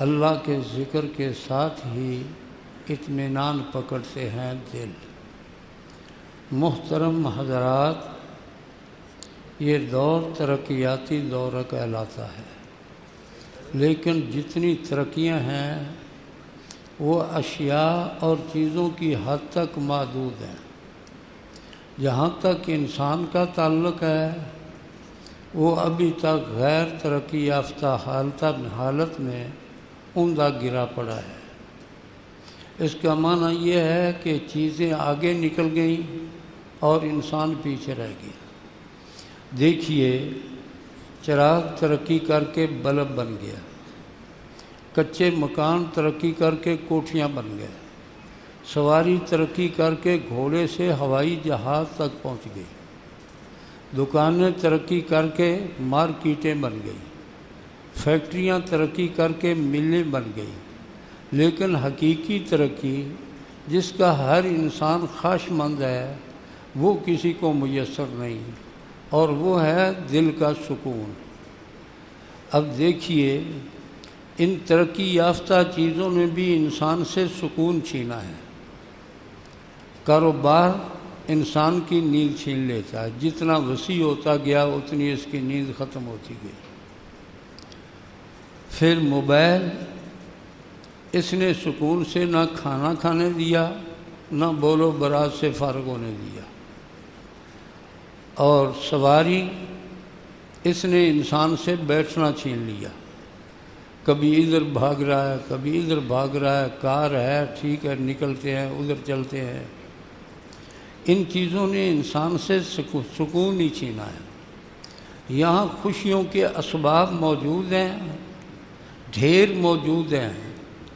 اللہ کے ذکر کے ساتھ ہی اطمینان پکڑتے ہیں دل۔ محترم حضرات، یہ دور ترقیاتی دور کہلاتا ہے، لیکن جتنی ترقیاں ہیں وہ اشیاء اور چیزوں کی حد تک محدود ہیں۔ جہاں تک انسان کا تعلق ہے وہ ابھی تک غیر ترقی یافتہ حالت میں عمدہ گرا پڑا ہے۔ اس کا معنی یہ ہے کہ چیزیں آگے نکل گئیں اور انسان پیچھے رہ گیا۔ دیکھیے، چراغ ترقی کر کے بلب بن گیا، کچے مکان ترقی کر کے کوٹھیاں بن گئے، سواری ترقی کر کے گھوڑے سے ہوائی جہاز تک پہنچ گئی، دکانیں ترقی کر کے مارکیٹیں بن گئی، فیکٹریاں ترقی کر کے ملیں بن گئی، لیکن حقیقی ترقی جس کا ہر انسان خواہش مند ہے وہ کسی کو میسر نہیں، اور وہ ہے دل کا سکون۔ اب دیکھیے، ان ترقی یافتہ چیزوں نے بھی انسان سے سکون چھینا ہے۔ کاروبار انسان کی نیند چھین لیتا ہے، جتنا وسیع ہوتا گیا اتنی اس کی نیند ختم ہوتی گئی۔ پھر موبائل، اس نے سکون سے نہ کھانا کھانے دیا نہ بول و برات سے فارغ ہونے دیا، اور سواری، اس نے انسان سے بیٹھنا چھین لیا، کبھی ادھر بھاگ رہا ہے کبھی ادھر بھاگ رہا ہے، کار ہے ٹھیک ہے نکلتے ہیں ادھر چلتے ہیں۔ ان چیزوں نے انسان سے سکون ہی چھینا ہے۔ یہاں خوشیوں کے اسباب موجود ہیں، ڈھیر موجود ہیں،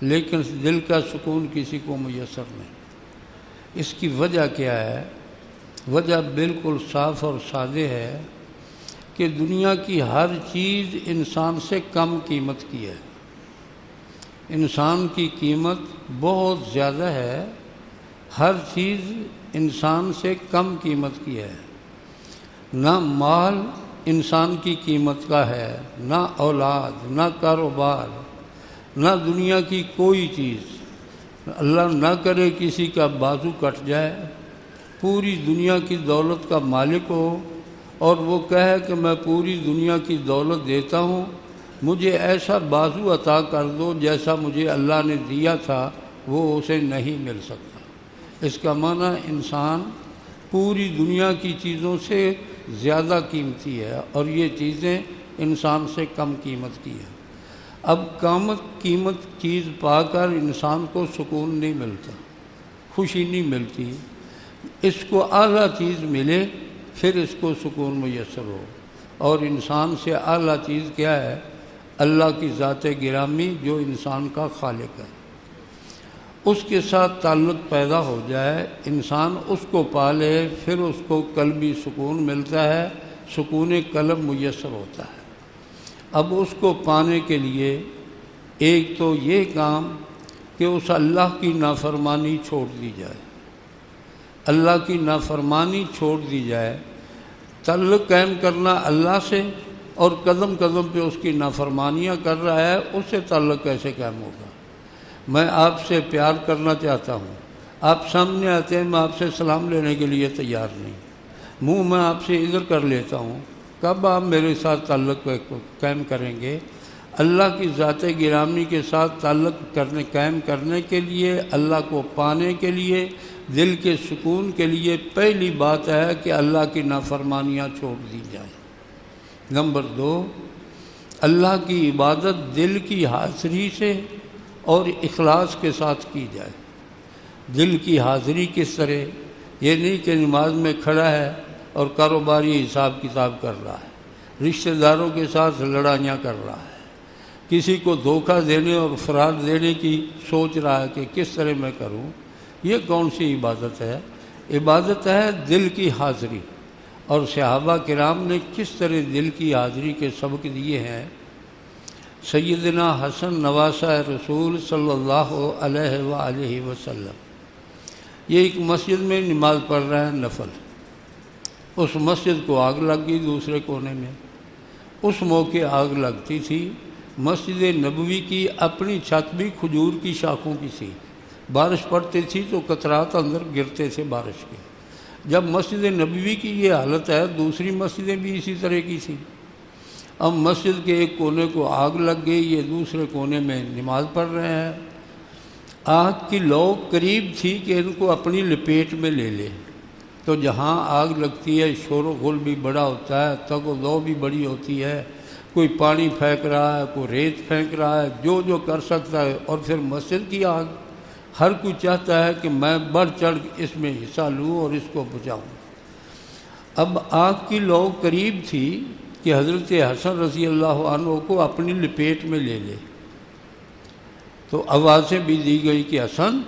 لیکن دل کا سکون کسی کو میسر نہیں۔ اس کی وجہ کیا ہے؟ وجہ بالکل صاف اور سادہ ہے کہ دنیا کی ہر چیز انسان سے کم قیمت کی ہے۔ انسان کی قیمت بہت زیادہ ہے، ہر چیز انسان سے کم قیمت کی ہے۔ نہ مال انسان کی قیمت کا ہے، نہ اولاد، نہ کاروبار، نہ دنیا کی کوئی چیز۔ اللہ نہ کرے کسی کا بازو کٹ جائے، پوری دنیا کی دولت کا مالک ہو اور وہ کہے کہ میں پوری دنیا کی دولت دیتا ہوں، مجھے ایسا بازو عطا کر دو جیسا مجھے اللہ نے دیا تھا، وہ اسے نہیں مل سکتا۔ اس کا معنی انسان پوری دنیا کی چیزوں سے زیادہ قیمتی ہے، اور یہ چیزیں انسان سے کم قیمت کی ہیں۔ اب قیمت چیز پا کر انسان کو سکون نہیں ملتا، خوشی نہیں ملتی۔ اس کو اعلیٰ چیز ملے پھر اس کو سکون میسر ہو، اور انسان سے اعلیٰ چیز کیا ہے؟ اللہ کی ذات گرامی جو انسان کا خالق ہے، اس کے ساتھ تعلق پیدا ہو جائے، انسان اس کو پالے، پھر اس کو قلبی سکون ملتا ہے، سکون قلب میسر ہوتا ہے۔ اب اس کو پانے کے لیے ایک تو یہ کام کہ اس اللہ کی نافرمانی چھوڑ دی جائے، اللہ کی نافرمانی چھوڑ دی جائے۔ تعلق قائم کرنا اللہ سے، اور قدم قدم پہ اس کی نافرمانیاں کر رہا ہے، اس سے تعلق کیسے قائم ہوگا؟ میں آپ سے پیار کرنا چاہتا ہوں، آپ سامنے آتے ہیں، میں آپ سے سلام لینے کے لیے تیار نہیں، منہ میں آپ سے ادھر کر لیتا ہوں، کب آپ میرے ساتھ تعلق قائم کریں گے؟ اللہ کی ذات گرامی کے ساتھ تعلق قائم کرنے کے لیے، اللہ کو پانے کے لیے، دل کے سکون کے لیے پہلی بات ہے کہ اللہ کی نافرمانیاں چھوڑ دی جائیں۔ نمبر 2، اللہ کی عبادت دل کی حاضری سے اور اخلاص کے ساتھ کی جائے۔ دل کی حاضری کس طرح؟ یہ نہیں کہ نماز میں کھڑا ہے اور کاروباری حساب کتاب کر رہا ہے، رشتہ داروں کے ساتھ لڑائیاں کر رہا ہے، کسی کو دھوکہ دینے اور فراڈ دینے کی سوچ رہا ہے کہ کس طرح میں کروں۔ یہ کون سی عبادت ہے؟ عبادت ہے دل کی حاضری، اور صحابہ کرام نے کس طرح دل کی حاضری کے سبق دیے ہیں۔ سیدنا حسن نواسہ رسول صلی اللہ علیہ وآلہ وسلم، یہ ایک مسجد میں نماز پڑھ رہے ہیں نفل، اس مسجد کو آگ لگ گئی دوسرے کونے میں، اس موقع آگ لگتی تھی، مسجد نبوی کی اپنی چھت بھی کھجور کی شاخوں کی تھی، بارش پڑتی تھی تو قطرات اندر گرتے تھے بارش کے۔ جب مسجد نبوی کی یہ حالت ہے، دوسری مسجدیں بھی اسی طرح کی تھیں۔ اب مسجد کے ایک کونے کو آگ لگ گئی، یہ دوسرے کونے میں نماز پڑھ رہے ہیں۔ آگ کی لو قریب تھی کہ ان کو اپنی لپیٹ میں لے لے، تو جہاں آگ لگتی ہے شور و غل بھی بڑا ہوتا ہے، تگ و دو بھی بڑی ہوتی ہے، کوئی پانی پھینک رہا ہے، کوئی ریت پھینک رہا ہے، جو کر سکتا ہے۔ اور پھر مسجد کی آگ، ہر کوئی چاہتا ہے کہ میں بڑھ چڑھ اس میں حصہ لوں اور اس کو بچاؤں۔ اب آگ کی لو قریب تھی کہ حضرت حسن رضی اللہ عنہ کو اپنی لپیٹ میں لے لے، تو آوازیں بھی دی گئی کہ حسن،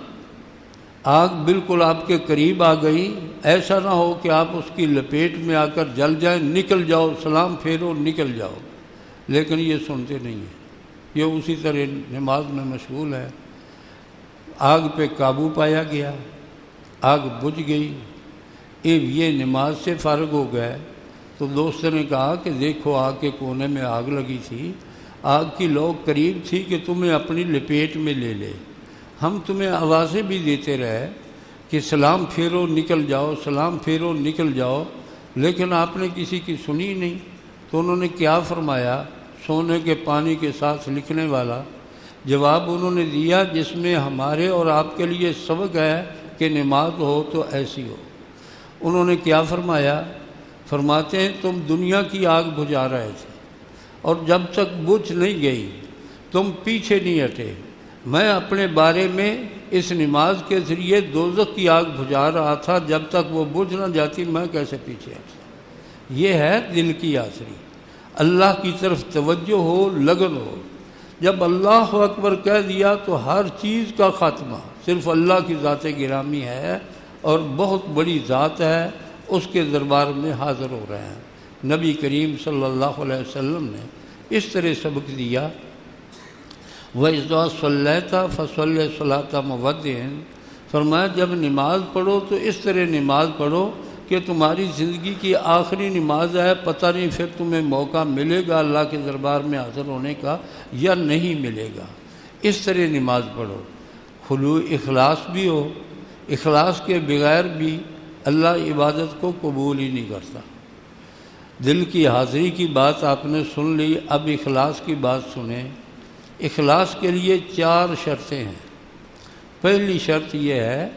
آگ بالکل آپ کے قریب آ گئی، ایسا نہ ہو کہ آپ اس کی لپیٹ میں آ کر جل جائیں، نکل جاؤ، سلام پھیرو، نکل جاؤ۔ لیکن یہ سنتے نہیں ہیں، یہ اسی طرح نماز میں مشغول ہے۔ آگ پہ قابو پایا گیا، آگ بجھ گئی، یہ نماز سے فارغ ہو گئے۔ تو دوستوں نے کہا کہ دیکھو آگ کے کونے میں آگ لگی تھی، آگ کی لو قریب تھی کہ تمہیں اپنی لپیٹ میں لے لے، ہم تمہیں آوازیں بھی دیتے رہے کہ سلام پھیرو نکل جاؤ، سلام پھیرو نکل جاؤ، لیکن آپ نے کسی کی سنی نہیں۔ تو انہوں نے کیا فرمایا؟ سونے کے پانی کے ساتھ لکھنے والا جواب انہوں نے دیا جس میں ہمارے اور آپ کے لیے سبق ہے کہ نماز ہو تو ایسی ہو۔ انہوں نے کیا فرمایا؟ فرماتے ہیں تم دنیا کی آگ بجھا رہے تھے، اور جب تک بجھ نہیں گئی تم پیچھے نہیں ہٹے۔ میں اپنے بارے میں اس نماز کے ذریعے دوزخ کی آگ بجھا رہا تھا، جب تک وہ بجھ نہ جاتی میں کیسے پیچھے ہٹتا۔ یہ ہے دل کی آسری، اللہ کی طرف توجہ ہو، لگن ہو۔ جب اللہ اکبر کہہ دیا تو ہر چیز کا خاتمہ صرف اللہ کی ذات گرامی ہے، اور بہت بڑی ذات ہے، اس کے دربار میں حاضر ہو رہے ہیں۔ نبی کریم صلی اللہ علیہ وسلم نے اس طرح سبق دیا، وَإِذَا صَلَّيْتَ فَصَلِّ صَلَاةَ مُوَدِّعٍ، فرمایا جب نماز پڑھو تو اس طرح نماز پڑھو کہ تمہاری زندگی کی آخری نماز ہے، پتہ نہیں پھر تمہیں موقع ملے گا اللہ کے دربار میں حاضر ہونے کا یا نہیں ملے گا۔ اس طرح نماز پڑھو، خلوع اخلاص بھی ہو، اخلاص کے بغیر بھی اللہ عبادت کو قبول ہی نہیں کرتا۔ دل کی حاضری کی بات آپ نے سن لی، اب اخلاص کی بات سنیں۔ اخلاص کے لیے 4 شرطیں ہیں۔ پہلی شرط یہ ہے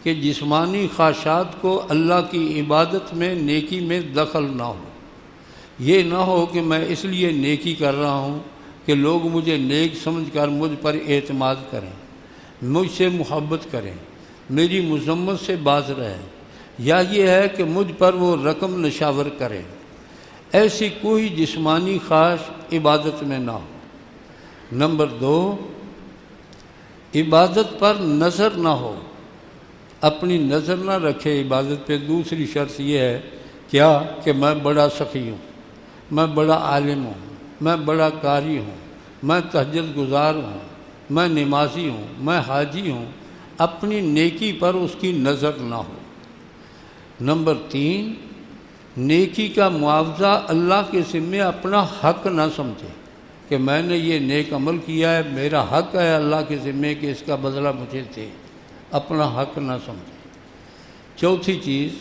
کہ جسمانی خواہشات کو اللہ کی عبادت میں، نیکی میں دخل نہ ہو۔ یہ نہ ہو کہ میں اس لیے نیکی کر رہا ہوں کہ لوگ مجھے نیک سمجھ کر مجھ پر اعتماد کریں، مجھ سے محبت کریں، میری مذمت سے باز رہیں، یا یہ ہے کہ مجھ پر وہ رقم نشاور کریں۔ ایسی کوئی جسمانی خواہش عبادت میں نہ ہو۔ نمبر 2، عبادت پر نظر نہ ہو، اپنی نظر نہ رکھے عبادت پہ۔ دوسری شرط یہ ہے کیا کہ میں بڑا سخی ہوں، میں بڑا عالم ہوں، میں بڑا قاری ہوں، میں تہجد گزار ہوں، میں نمازی ہوں، میں حاجی ہوں، اپنی نیکی پر اس کی نظر نہ ہو۔ نمبر 3، نیکی کا معاوضہ اللہ کے ذمے اپنا حق نہ سمجھے کہ میں نے یہ نیک عمل کیا ہے، میرا حق ہے اللہ کے ذمے کہ اس کا بدلہ مجھے دے، اپنا حق نہ سمجھے۔ چوتھی چیز،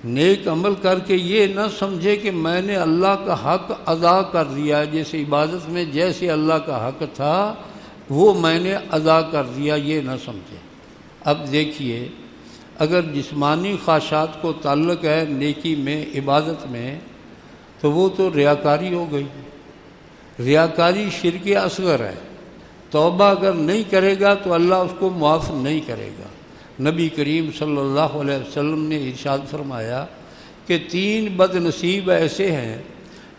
نیک عمل کر کے یہ نہ سمجھے کہ میں نے اللہ کا حق ادا کر دیا ہے، جیسے عبادت میں جیسے اللہ کا حق تھا وہ میں نے ادا کر دیا، یہ نہ سمجھے۔ اب دیکھیے، اگر جسمانی خواہشات کو تعلق ہے نیکی میں، عبادت میں، تو وہ تو ریاکاری ہو گئی۔ ریاکاری شرک اصغر ہے، توبہ اگر نہیں کرے گا تو اللہ اس کو معاف نہیں کرے گا۔ نبی کریم صلی اللہ علیہ وسلم نے ارشاد فرمایا کہ 3 بد نصیب ایسے ہیں،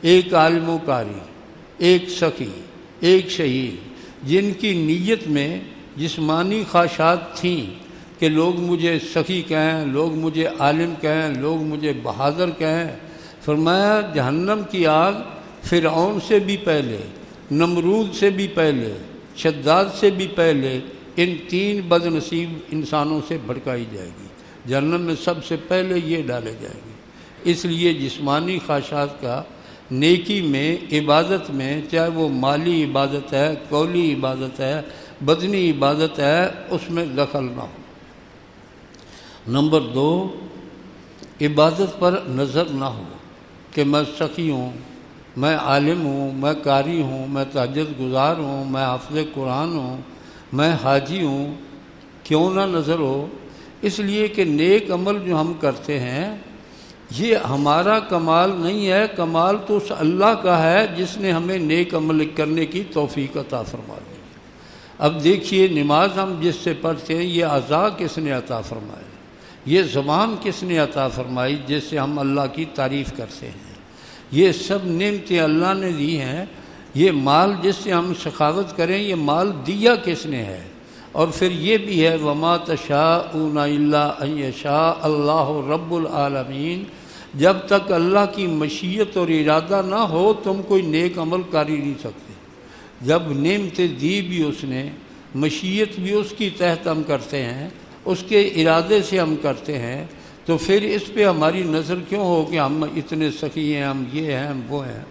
ایک عالم و قاری، ایک سخی، ایک شہید، جن کی نیت میں جسمانی خواہشات تھیں کہ لوگ مجھے سخی کہیں، لوگ مجھے عالم کہیں، لوگ مجھے بہادر کہیں۔ فرمایا جہنم کی آگ فرعون سے بھی پہلے، نمرود سے بھی پہلے، شداد سے بھی پہلے ان 3 بد نصیب انسانوں سے بھڑکائی جائے گی، جہنم میں سب سے پہلے یہ ڈالے جائیں گے۔ اس لیے جسمانی خواہشات کا نیکی میں، عبادت میں، چاہے وہ مالی عبادت ہے، قولی عبادت ہے، بدنی عبادت ہے، اس میں دخل نہ ہو۔ نمبر 2، عبادت پر نظر نہ ہو کہ میں سخی ہوں، میں عالم ہوں، میں قاری ہوں، میں تہجد گزار ہوں، میں حافظ قرآن ہوں، میں حاجی ہوں۔ کیوں نہ نظر ہو؟ اس لیے کہ نیک عمل جو ہم کرتے ہیں یہ ہمارا کمال نہیں ہے، کمال تو اس اللہ کا ہے جس نے ہمیں نیک عمل کرنے کی توفیق عطا فرما دی۔ اب دیکھیے، نماز ہم جس سے پڑھتے ہیں یہ اعضاء کس نے عطا فرمائے، یہ زبان کس نے عطا فرمائی جس سے ہم اللہ کی تعریف کرتے ہیں، یہ سب نعمتیں اللہ نے دی ہیں۔ یہ مال جس سے ہم سخاوت کریں یہ مال دیا کس نے ہے؟ اور پھر یہ بھی ہے وَمَا تَشَاءُونَ إِلَّا أَن يَشَاءَ اللَّهُ رَبُّ الْعَالَمِينَ۔ جب تک اللہ کی مشیت اور ارادہ نہ ہو تم کوئی نیک عمل کر ہی نہیں سکتے۔ جب نعمتیں دی بھی اس نے، مشیت بھی اس کی تحت ہم کرتے ہیں، اس کے ارادے سے ہم کرتے ہیں، تو پھر اس پہ ہماری نظر کیوں ہو کہ ہم اتنے سخی ہیں، ہم یہ ہیں، ہم وہ ہیں۔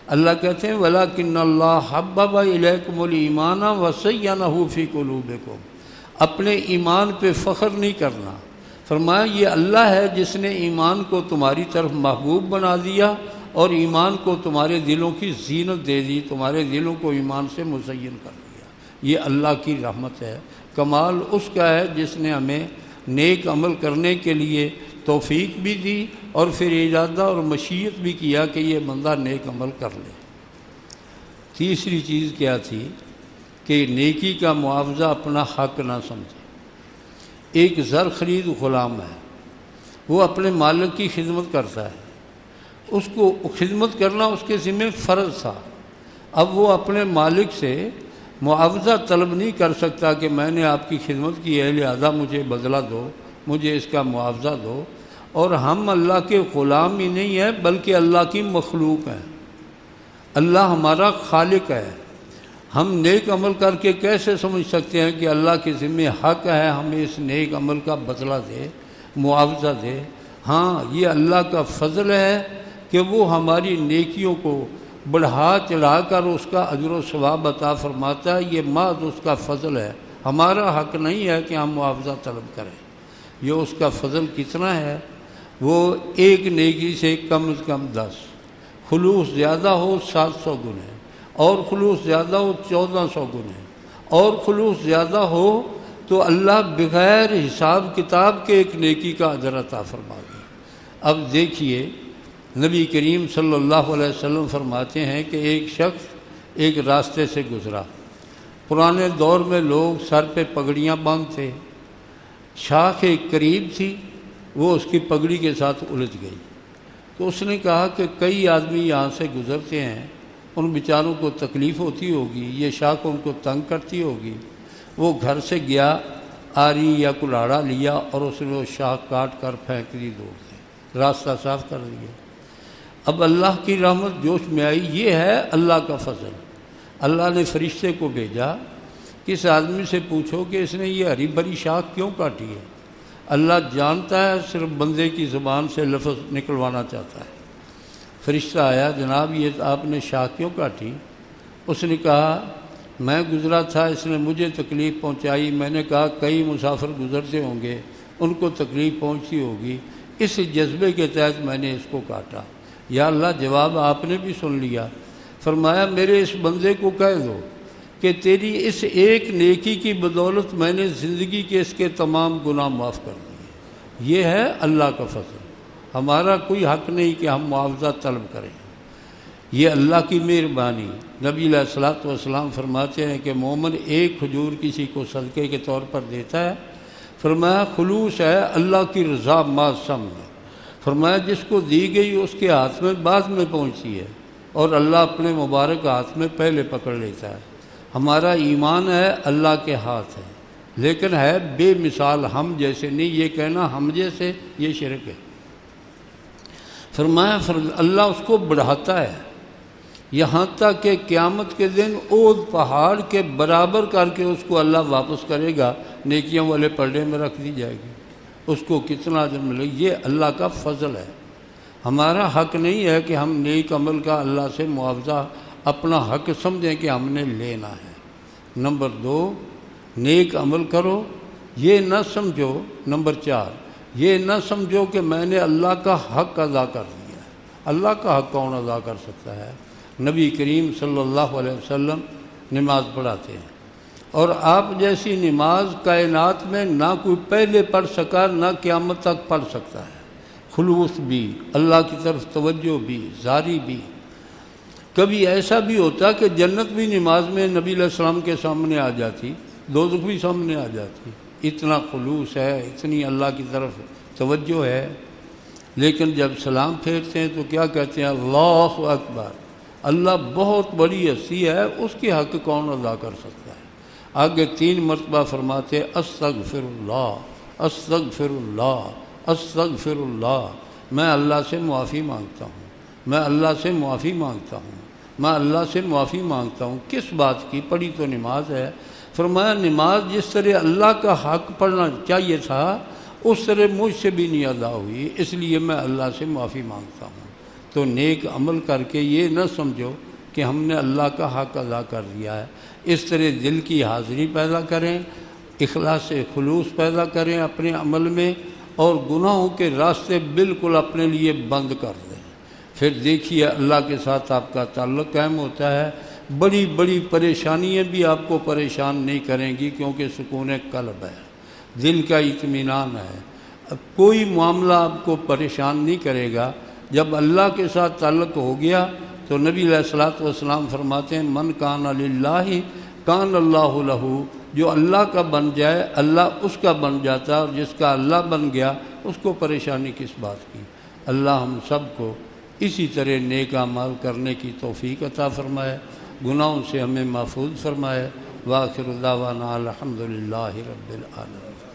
اللہ کہتے ہیں وَلَكِنَّ اللَّهَ حَبَّبَ إِلَيْكُمُ الْإِيمَانَ وَزَيَّنَهُ فِي قُلُوبِكُمْ۔ اپنے ایمان پہ فخر نہیں کرنا، فرمایا یہ اللہ ہے جس نے ایمان کو تمہاری طرف محبوب بنا دیا اور ایمان کو تمہارے دلوں کی زینت دے دی، تمہارے دلوں کو ایمان سے مزین کر دیا۔ یہ اللہ کی رحمت ہے، کمال اس کا ہے جس نے ہمیں نیک عمل کرنے کے لیے توفیق بھی دی اور پھر ارادہ اور مشیت بھی کیا کہ یہ بندہ نیک عمل کر لے۔ تیسری چیز کیا تھی کہ نیکی کا معاوضہ اپنا حق نہ سمجھے۔ ایک زر خرید غلام ہے، وہ اپنے مالک کی خدمت کرتا ہے، اس کو خدمت کرنا اس کے ذمہ فرض تھا۔ اب وہ اپنے مالک سے معاوضہ طلب نہیں کر سکتا کہ میں نے آپ کی خدمت کی ہے لہذا مجھے بدلہ دو، مجھے اس کا معاوضہ دو۔ اور ہم اللہ کے غلام ہی نہیں ہیں بلکہ اللہ کی مخلوق ہیں، اللہ ہمارا خالق ہے۔ ہم نیک عمل کر کے کیسے سمجھ سکتے ہیں کہ اللہ کے ذمہ حق ہے ہمیں اس نیک عمل کا بدلہ دے، معاوضہ دے؟ ہاں، یہ اللہ کا فضل ہے کہ وہ ہماری نیکیوں کو بڑھا چڑھا کر اس کا اجر و ثواب عطا فرماتا ہے۔ یہ محض اس کا فضل ہے، ہمارا حق نہیں ہے کہ ہم معاوضہ طلب کریں۔ یہ اس کا فضل کتنا ہے، وہ ایک نیکی سے کم از کم 10، خلوص زیادہ ہو 700 گنے، اور خلوص زیادہ ہو 1400 گنے، اور خلوص زیادہ ہو تو اللہ بغیر حساب کتاب کے ایک نیکی کا اجر عطا فرما دے۔ اب دیکھیے، نبی کریم صلی اللہ علیہ وسلم فرماتے ہیں کہ ایک شخص ایک راستے سے گزرا۔ پرانے دور میں لوگ سر پہ پگڑیاں باندھتے، شاخ ایک قریب تھی، وہ اس کی پگڑی کے ساتھ الجھ گئی۔ تو اس نے کہا کہ کئی آدمی یہاں سے گزرتے ہیں، ان بیچاروں کو تکلیف ہوتی ہوگی، یہ شاخ ان کو تنگ کرتی ہوگی۔ وہ گھر سے گیا، آری یا کلاڑا لیا اور اس نے وہ شاخ کاٹ کر پھینک دی دور سے، راستہ صاف کر دیا۔ اب اللہ کی رحمت جوش میں آئی، یہ ہے اللہ کا فضل۔ اللہ نے فرشتے کو بھیجا، کس آدمی سے پوچھو کہ اس نے یہ ہری بھری شاخ کیوں کاٹی ہے۔ اللہ جانتا ہے، صرف بندے کی زبان سے لفظ نکلوانا چاہتا ہے۔ فرشتہ آیا، جناب یہ آپ نے شاخ کیوں کاٹی؟ اس نے کہا میں گزرا تھا، اس نے مجھے تکلیف پہنچائی، میں نے کہا کئی مسافر گزرتے ہوں گے، ان کو تکلیف پہنچتی ہوگی، اس جذبے کے تحت میں نے اس کو کاٹا۔ یا اللہ، جواب آپ نے بھی سن لیا۔ فرمایا میرے اس بندے کو کہہ دو کہ تیری اس ایک نیکی کی بدولت میں نے زندگی کے اس کے تمام گناہ معاف کر دیے۔ یہ ہے اللہ کا فضل، ہمارا کوئی حق نہیں کہ ہم معاوضہ طلب کریں، یہ اللہ کی مہربانی۔ نبی علیہ الصلوۃ والسلام فرماتے ہیں کہ مومن ایک کھجور کسی کو صدقے کے طور پر دیتا ہے، فرمایا خلوص ہے اللہ کی رضا ما سمجھ، فرمایا جس کو دی گئی اس کے ہاتھ میں بعد میں پہنچتی ہے اور اللہ اپنے مبارک ہاتھ میں پہلے پکڑ لیتا ہے۔ ہمارا ایمان ہے اللہ کے ہاتھ ہے، لیکن ہے بے مثال، ہم جیسے نہیں۔ یہ کہنا ہم جیسے، یہ شرک ہے۔ فرمایا اللہ اس کو بڑھاتا ہے یہاں تک کہ قیامت کے دن اود پہاڑ کے برابر کر کے اس کو اللہ واپس کرے گا، نیکیوں والے پلڑے میں رکھ دی جائے گی، اس کو کتنا اجر ملے گا۔ یہ اللہ کا فضل ہے۔ ہمارا حق نہیں ہے کہ ہم نیک عمل کا اللہ سے معاوضہ اپنا حق سمجھیں کہ ہم نے لینا ہے۔ نمبر 2، نیک عمل کرو، یہ نہ سمجھو۔ نمبر 4، یہ نہ سمجھو کہ میں نے اللہ کا حق ادا کر دیا ہے۔ اللہ کا حق کون ادا کر سکتا ہے؟ نبی کریم صلی اللہ علیہ وسلم نماز پڑھاتے ہیں، اور آپ جیسی نماز کائنات میں نہ کوئی پہلے پڑھ سکا، نہ قیامت تک پڑھ سکتا ہے۔ خلوص بھی، اللہ کی طرف توجہ بھی، زاری بھی۔ کبھی ایسا بھی ہوتا کہ جنت بھی نماز میں نبی علیہ السلام کے سامنے آ جاتی، دوزخ بھی سامنے آ جاتی۔ اتنا خلوص ہے، اتنی اللہ کی طرف توجہ ہے۔ لیکن جب سلام پھیرتے ہیں تو کیا کہتے ہیں؟ اللہ اکبر، اللہ بہت بڑی ہستی ہے، اس کے حق کون ادا کر سکتا ہے؟ آگے 3 مرتبہ فرماتے استغفر اللہ، استغفر اللہ، استغفر اللہ، میں اللہ سے معافی مانگتا ہوں، میں اللہ سے معافی مانگتا ہوں، میں اللہ سے معافی مانگتا ہوں۔ کس بات کی؟ پڑھی تو نماز ہے۔ فرمایا نماز جس طرح اللہ کا حق پڑھنا چاہیے تھا اس طرح مجھ سے بھی نہیں ادا ہوئی، اس لیے میں اللہ سے معافی مانگتا ہوں۔ تو نیک عمل کر کے یہ نہ سمجھو کہ ہم نے اللہ کا حق ادا کر دیا ہے۔ اس طرح دل کی حاضری پیدا کریں، اخلاص خلوص پیدا کریں اپنے عمل میں، اور گناہوں کے راستے بالکل اپنے لیے بند کر دیں۔ پھر دیکھیے اللہ کے ساتھ آپ کا تعلق قائم ہوتا ہے۔ بڑی بڑی پریشانیاں بھی آپ کو پریشان نہیں کریں گی، کیونکہ سکون قلب ہے، دل کا اطمینان ہے۔ اب کوئی معاملہ آپ کو پریشان نہیں کرے گا۔ جب اللہ کے ساتھ تعلق ہو گیا تو نبی علیہ الصلوۃ والسلام فرماتے ہیں من کان للہ کان اللہ لہ، جو اللہ کا بن جائے اللہ اس کا بن جاتا، اور جس کا اللہ بن گیا اس کو پریشانی کس بات کی۔ اللہ ہم سب کو اسی طرح نیک اعمال کرنے کی توفیق عطا فرمائے، گناہوں سے ہمیں محفوظ فرمائے۔ وآخر دعوانا الحمدللہ رب العالمین۔